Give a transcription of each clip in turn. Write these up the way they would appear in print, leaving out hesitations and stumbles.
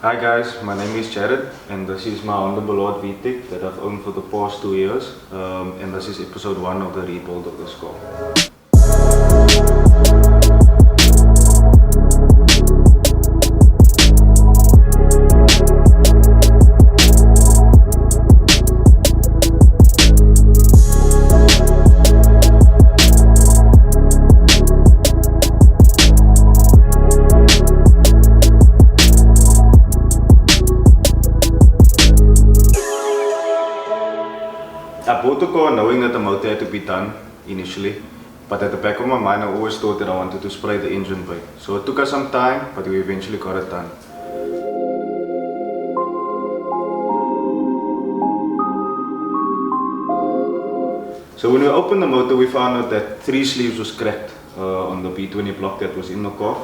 Hi guys, my name is Jared and this is my Honda Ballade Vtec that I've owned for the past 2 years and this is episode 1 of the rebuild of this car. I bought the car knowing that the motor had to be done initially, but at the back of my mind I always thought that I wanted to spray the engine bay. So it took us some time, but we eventually got it done. So when we opened the motor we found out that 3 sleeves was cracked on the B20 block that was in the car.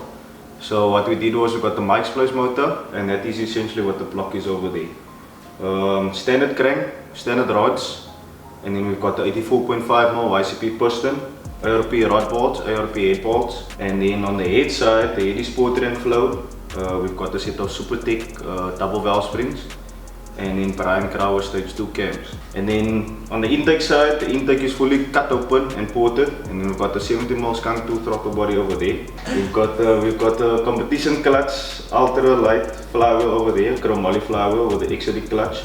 So what we did was we got the mic splice motor, and that is essentially what the block is over there. Standard crank, standard rods, and then we've got the 84.5mm YCP piston, ARP rod bolts, ARP head bolts, and then on the head side, the head is ported and flowed. We've got a set of Supertech double valve springs, and then prime Crower stage 2 cams. And then on the intake side, the intake is fully cut open and ported, and then we've got the 70mm Skunk2 throttle body over there. We've got the competition clutch, ultra light flywheel over there, chromoly flywheel with the XLD clutch.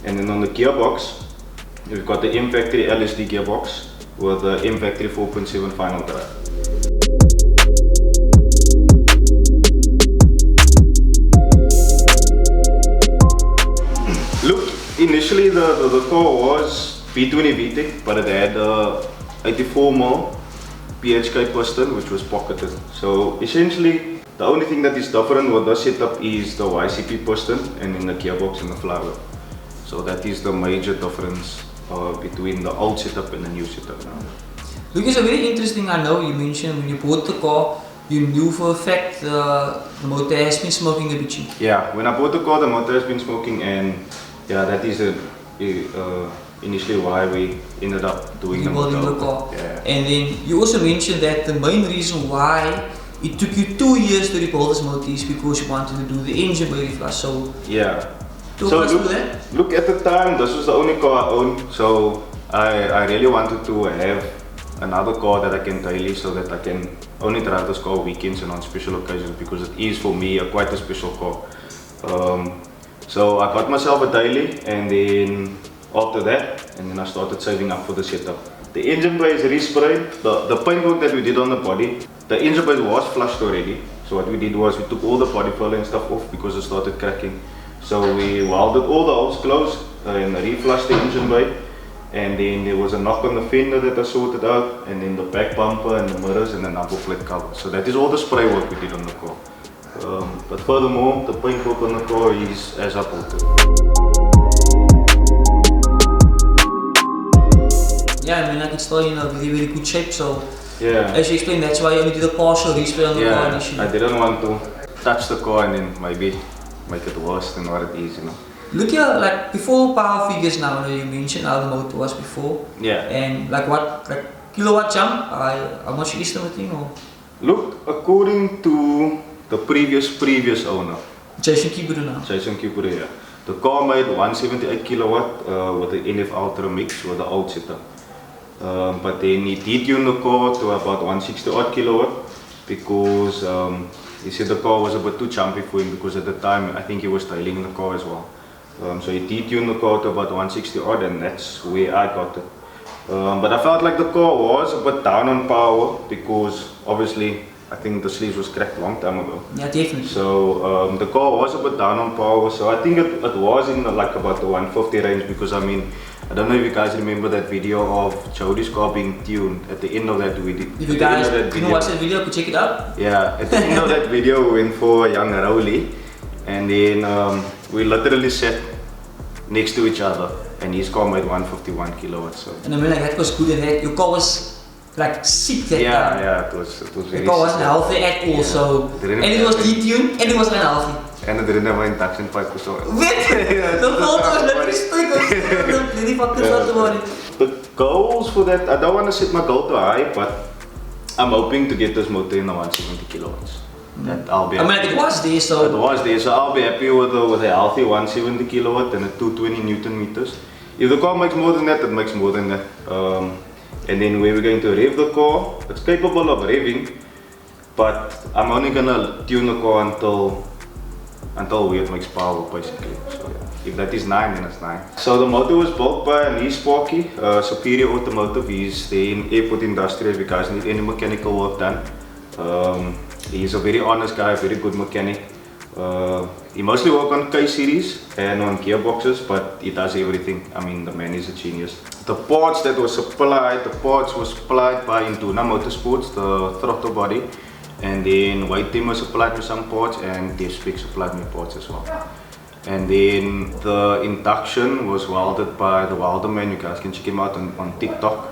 And then on the gearbox, we've got the M Factory LSD gearbox with the M Factory 4.7 final drive. Look, initially the car was B20 Vtec, but it had a 84mm PHK piston which was pocketed. So essentially the only thing that is different with this setup is the YCP piston and then the gearbox and the flywheel. So that is the major difference between the old setup and the new setup now. Look, it's a very interesting. I know you mentioned when you bought the car, you knew for a fact the motor has been smoking a bit. Yeah, when I bought the car, the motor has been smoking, and yeah, that is initially why we ended up doing the car. Yeah. And then you also mentioned that the main reason why it took you 2 years to rebuild this motor is because you wanted to do the engine bay reflush. So yeah. So look, at the time this was the only car I owned, so I really wanted to have another car that I can daily, so that I can only drive this car weekends and on special occasions, because it is for me quite a special car. So I got myself a daily, and then after that, and then I started saving up for the setup. The engine bay is resprayed. The paintwork that we did on the body, the engine bay was flushed already. So what we did was we took all the body filler and stuff off because it started cracking. So we welded all the holes closed and reflushed the engine bay, and then there was a knock on the fender that I sorted out, and then the back bumper and the mirrors and the number plate cover. So that is all the spray work we did on the car. But furthermore, the paint work on the car is as I bought it. Yeah, I mean, I can still in a very good shape. So yeah, as you explained, that's why you only did a partial respray on the car initially. I didn't want to touch the car and then maybe make it worse than what it is, you know. Look here, like before power figures now, you mentioned how the motor was before. Yeah. And like what, like kilowatt jump, how much you estimating or? Look, according to the previous owner, Jason Kiburu, yeah. The car made 178 kilowatt with the NF Ultra mix with the old setup. But then he detuned the car to about 160 odd kilowatt because he said the car was a bit too jumpy for him, because at the time I think he was tailing the car as well. So he detuned the car to about 160 odd, and that's where I got it. But I felt like the car was a bit down on power because obviously I think the sleeves was cracked a long time ago. Yeah, definitely. So the car was a bit down on power, so I think it was in like about the 150 range, because I mean, I don't know if you guys remember that video of Jody's car being tuned. At the end of that video. If you guys didn't watch that video, could check it out. Yeah, at the end of that video we went for a young Rowley, and then we literally sat next to each other, and his car made 151 kilowatts. So. And I mean, like, that was good, and your car was like sick that time. Yeah, it was very the car wasn't healthy at all, so and it was detuned and it was unhealthy. And it didn't have an induction pipe or so. The filter was literally stuck. The goals for that, I don't want to set my goal too high, but I'm hoping to get this motor in the 170 kilowatts. that I'll be I mean, like, it was there, so... It was there, so I'll be happy with a healthy 170 kilowatt and a 220 Newton meters. If the car makes more than that, it makes more than that. And then where we're going to rev the car, it's capable of revving, but I'm only gonna tune the car until where it makes power, basically. So yeah, if that is 9, then it's 9. So the motor was built by Lee Sparky, Superior Automotive. He's there in Airport Industry if you guys need any mechanical work done. He's a very honest guy, very good mechanic. He mostly works on K-series and on gearboxes, but he does everything. I mean, the man is a genius. The parts that were supplied, by Induna Motorsports, the throttle body, and then White Team was supplied me some parts, and DSPEC supplied me parts as well. And then the induction was welded by the welder man. You guys can check him out on TikTok.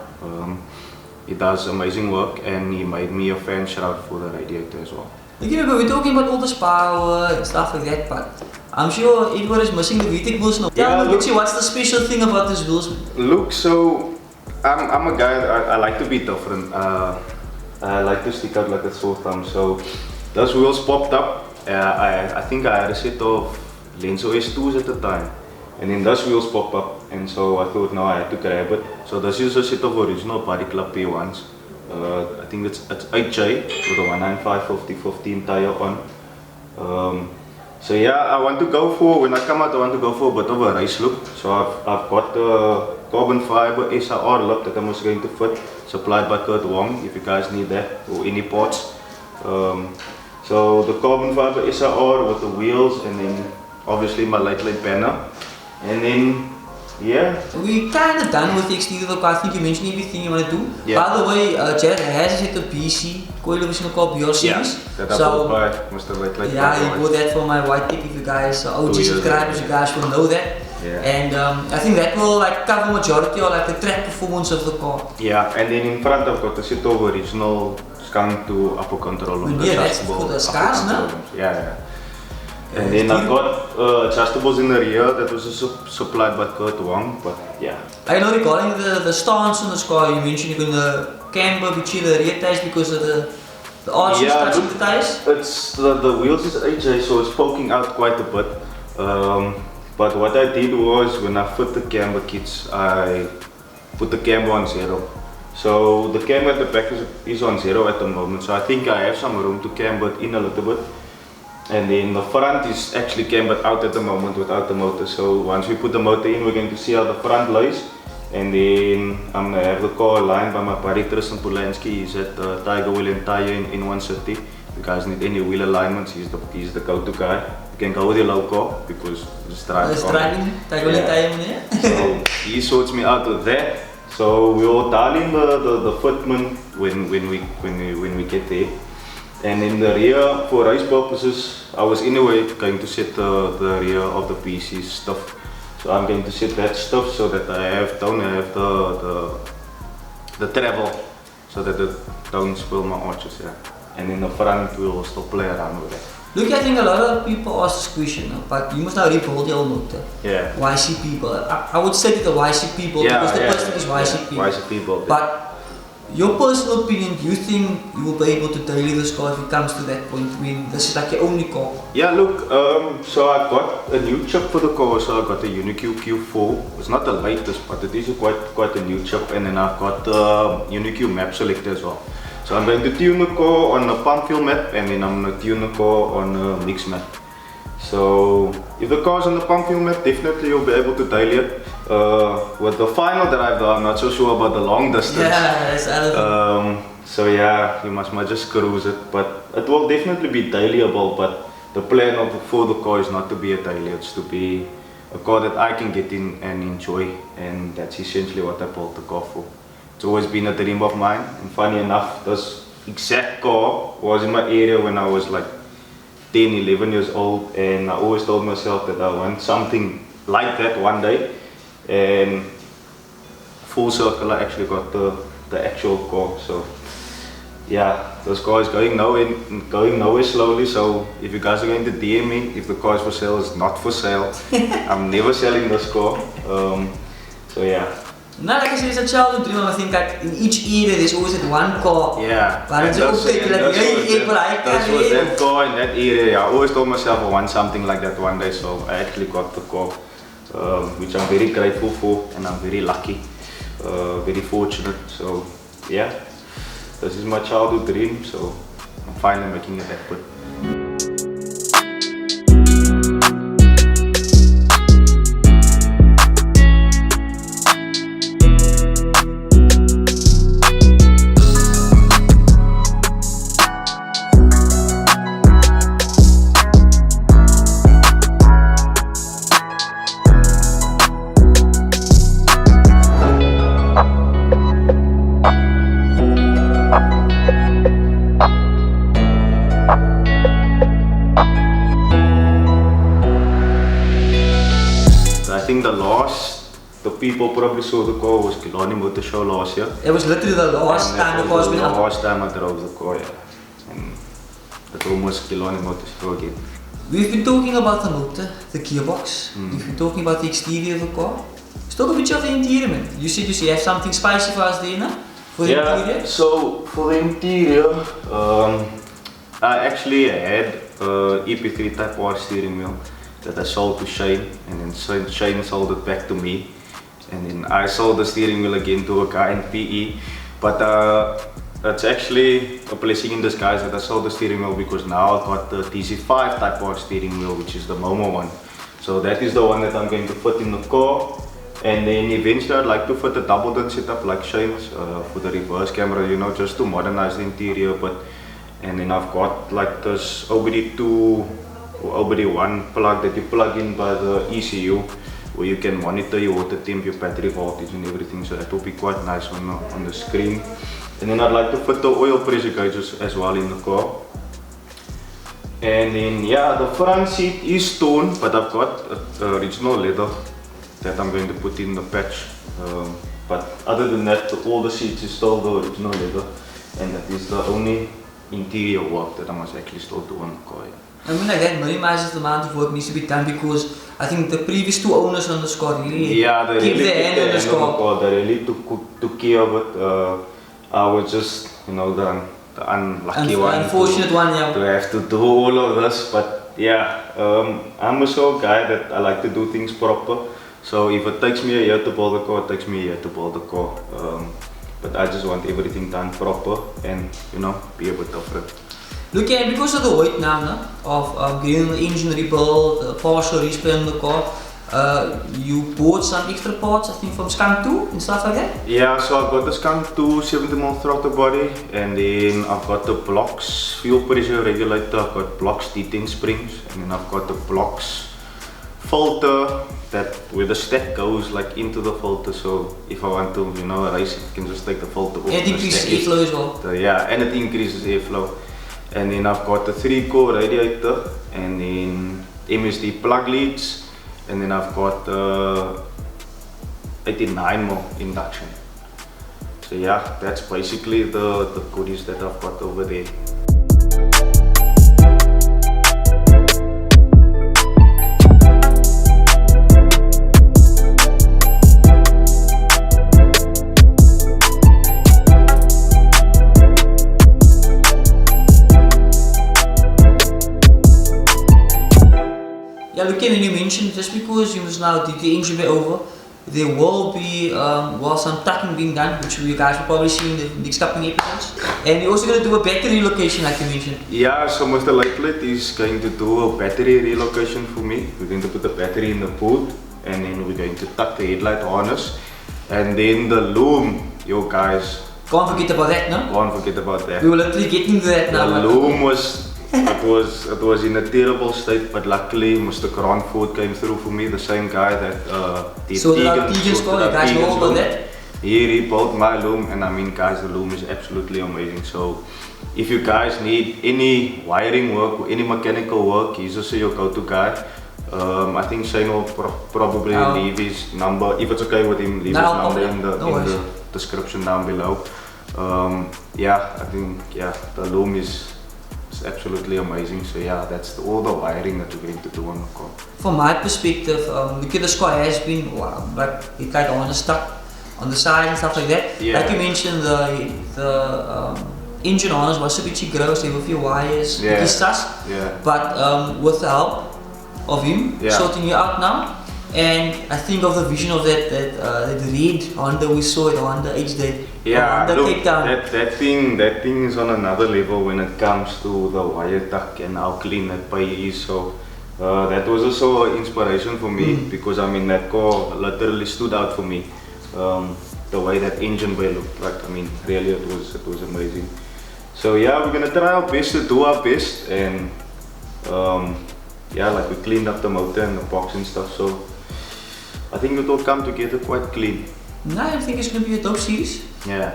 He does amazing work, and he made me a fan shroud for the radiator as well. Okay, but we're talking about all this power and stuff like that, but I'm sure everyone is missing the VTEC wheels now. Tell me, Luxie, what's the special thing about these wheels? Look, so I'm a guy, I like to be different. I like to stick out like a sore thumb. So those wheels popped up. I think I had a set of Lenzo S2s at the time. And then those wheels popped up, and so I thought, no, I had to grab it. So this is a set of original Body Club P1s. I think it's 8J with a 195/50/15 tire on. So yeah, I want to go for, when I come out, I want to go for a bit of a race look. So I've got the carbon fiber SRR lip that I'm also going to fit, supplied by Kurt Wong, if you guys need that, or any parts. So the carbon fiber SRR with the wheels, and then obviously my light banner. And then, yeah. We kind of done with the exterior of the car. I think you mentioned everything you want to do. Yeah. By the way, Jared has a set of BC coilovation called BR series. Yeah, that I bought by Mr. Light. Yeah, you bought that for my YTEC. If you guys are OG subscribers, you guys will know that. Yeah. And I think that will like cover majority of like the track performance of the car. Yeah, and then in front I've got a set of original Skunk2 upper control. Yeah, that's for the scars, no? Yeah. And then I've got adjustables in the rear that was supplied by Kurt Wong, but yeah. I know regarding the stance on this car, you mentioned you're going to camber between the rear tires because of the RC touching the tires? It's the wheels is AJ, so it's poking out quite a bit. But what I did was, when I fit the camber kits, I put the camber on 0. So the camber at the back is on 0 at the moment, so I think I have some room to camber it in a little bit. And then the front is actually cambered out at the moment without the motor. So once we put the motor in, we're going to see how the front lays. And then I'm going to have the car aligned by my buddy Tristan Polanski. He's at Tiger Wheel and Tire in One City. If you guys need any wheel alignments, he's the go-to guy. You can go with your low car because it's driving. Tiger Wheel and Tire, so he sorts me out with that. So we'll dial in the fitment when we get there. And in the rear, for race purposes, I was anyway going to set the rear of the PC stuff. So I'm going to set that stuff so that I don't have the travel, so that it don't spill my arches. Yeah. And in the front, we'll still play around with it. Look, I think a lot of people ask this question, but you must now rebuild your motor. Yeah. YCP build. I would say that the YCP build because the person is YCP. YCP build. But your personal opinion, do you think you will be able to daily this car if it comes to that point when this is like your only car? Yeah, look, so I got a new chip for the car, so I got the Uniq Q4. It's not the latest, but it is quite a new chip, and then I've got the Uniq map selector as well. So I'm going to tune the car on a pump fill map, and then I'm going to tune the car on a mix map. So if the car's on the pump fill map, definitely you'll be able to daily it. With the final drive though, I'm not so sure about the long distance. Yeah, that's other so yeah, you must just cruise it, but it will definitely be dailyable. But the plan for the car is not to be a daily, it's to be a car that I can get in and enjoy, and that's essentially what I bought the car for. It's always been a dream of mine, and funny enough, this exact car was in my area when I was like 10, 11 years old, and I always told myself that I want something like that one day. And full circle, I actually got the actual car. So yeah, this car is going nowhere slowly. So if you guys are going to DM me if the car is for sale, it's not for sale. I'm never selling this car. So yeah, No, like I said, it's a childhood dream. I think that in each era there's always that one car. Yeah. But it's okay, like, that was that car in that area. I always told myself I want something like that one day, so I actually got the car, which I'm very grateful for, and I'm very lucky, very fortunate. So yeah, this is my childhood dream. So I'm finally making it happen. I think the people probably saw the car was Kilani Motor Show last year. It was literally the last time the car's been up. The last time I drove the car, yeah. And it almost Kilani Motor Show again. We've been talking about the motor, the gearbox. We've been talking about the exterior of the car. Let's talk a bit of the interior, man. You said you have something spicy for us there now? For the interior? So for the interior, I actually had EP3 Type R steering wheel that I sold to Shane, and then Shane sold it back to me, and then I sold the steering wheel again to a guy in PE. But it's actually a blessing in disguise that I sold the steering wheel, because now I've got the TC5 Type R steering wheel, which is the Momo one. So that is the one that I'm going to put in the car, and then eventually I'd like to put a double dun setup like Shane's for the reverse camera, you know, just to modernize the interior. And then I've got like this OBD2 or OBD1 plug that you plug in by the ECU, where you can monitor your water temp, your battery voltage and everything, so that will be quite nice on the screen. And then I'd like to put the oil pressure gauges as well in the car. And then yeah, the front seat is torn, but I've got original leather that I'm going to put in the patch. But other than that, all the seats is still the original leather, and that is the only interior work that I must actually still do on the car. Yeah. I mean, like that minimizes the amount of work needs to be done, because I think the previous two owners on this car really keep their hand on this car. They really took care of it. I was just, you know, the unlucky one. Unfortunate one, yeah. To have to do all of this, but yeah, I'm a sort of guy that I like to do things proper. So if it takes me a year to build a car, it takes me a year to build a car. But I just want everything done proper and, you know, be a bit different. Look, and because of the weight now of getting the engine rebuilt, the partial respray on the car, you bought some extra parts, I think, from Skunk2 and stuff like that? Yeah, so I've got the Skunk2 70mm throttle body, and then I've got the blocks fuel pressure regulator, I've got blocks D10 springs, and then I've got the blocks filter that where the stack goes like into the filter, so if I want to, you know, race it, I can just take the filter off. And it increases airflow as well? Yeah, and it increases airflow. And then I've got the 3-core radiator, and then MSD plug leads, and then I've got 89mm induction. So yeah, that's basically the goodies that I've got over there. Yeah, look, and you mentioned just because you must now take the engine bay over, there will be some tucking being done, which you guys will probably see in the next couple of episodes. And you're also going to do a battery relocation, like you mentioned. Yeah, so Mr. Lightplate is going to do a battery relocation for me. We're going to put the battery in the boot, and then we're going to tuck the headlight harness. And then the Loom, yo guys. Can't forget about that, no? Can't forget about that. We will literally get into that now. The Loom was, it was in a terrible state, but luckily Mr. Cranford came through for me, the same guy that did Tegan's car, you guys know about that? He rebuilt my Loom, and I mean guys, the Loom is absolutely amazing. So if you guys need any wiring work or any mechanical work, he's also your go-to guy. I think Shane will probably leave his number, if it's okay with him, leave his number in the description down below. Yeah, I think the Loom is absolutely amazing. So yeah, that's all the wiring that we're going to do on the car. From my perspective, look at this car has been like on stuck. on the side and stuff like that. Yeah. Like you mentioned, the engine harness was a bit gross. There were a few wires, Yeah. pistas. Yeah. But with the help of him Yeah. sorting you out now, and I think of the vision of that red Honda we saw at Honda HD. Yeah, Honda look, Cape Town. that thing is on another level when it comes to the wire tuck and how clean that pie is. So that was also an inspiration for me because I mean that car literally stood out for me. The way that engine bay looked like, I mean, really it was amazing. So yeah, we're gonna try our best to do our best, and yeah, like we cleaned up the motor and the box and stuff. So I think it will come together quite clean. No, I think it's going to be a dope series. Yeah.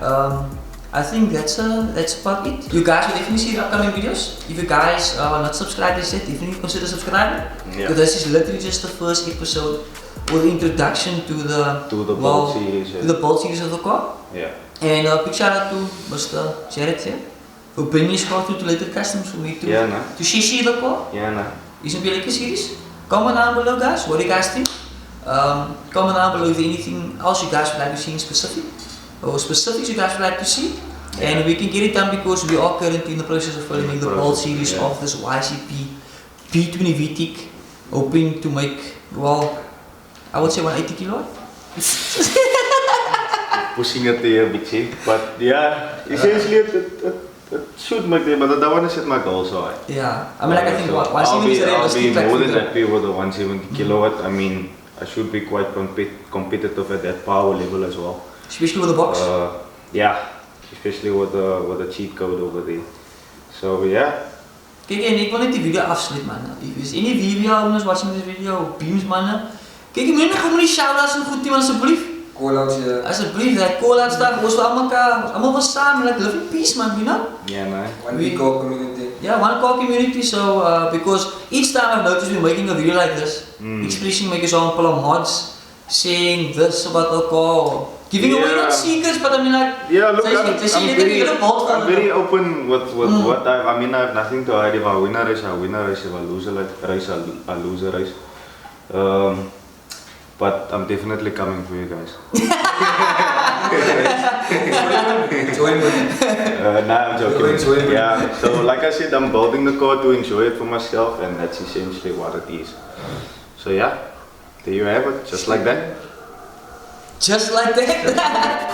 I think that's about it. You guys will definitely see the upcoming videos. If you guys are not subscribed yet, definitely consider subscribing. Yeah. Because this is literally just the first episode or the introduction to the Bolt series. Yeah. to the Bolt series of the car. Yeah. And big shout out to Mr. Jared here for bringing his car to Related Customs for me to see the car. Yeah, no. It's going to be like a series. Comment down below, guys. What do you guys think? Comment down below if there's anything else you guys would like to see in specific, or specifics you guys would like to see, and we can get it done because we are currently in the process of filming the Ballade series of this YCP B20 Vtec, hoping to make, well, I would say 180 kilowatt. Pushing it there a bit, see? But yeah, essentially it should make it, but I don't want to set my goals high. Yeah, I mean, like I think So 170 is a realistic. I'll be more than happy with the 170 kilowatt. I mean, I should be quite competitive at that power level as well. Especially with the box. Yeah, especially with the cheat code over there. So yeah. Kijk, en ik wil net die video afsluiten, man. If there's any VVR owners watching this video, beams, man. Kijk, ik moet nog die shout-outs en goed doen, alsjeblieft. Call-outs, yeah. Alsjeblieft, that call-out stuff, ons we allemaal samen, like live in peace, man, you know? Yeah, man. One big car community. Yeah, one car community, so, because each time I've noticed we're making a video like this, expressing, make example of mods, saying this about the car, or giving away not secrets, but I mean like, yeah, look, I'm very open with what I mean, I have nothing to hide. If I win a race, I win a race. If I lose a race, I lose a race. But I'm definitely coming for you guys. Join me. Nah, I'm joking. Yeah, so like I said, I'm building the car to enjoy it for myself, and that's essentially what it is. So yeah, there you have it, just like that. Just like that.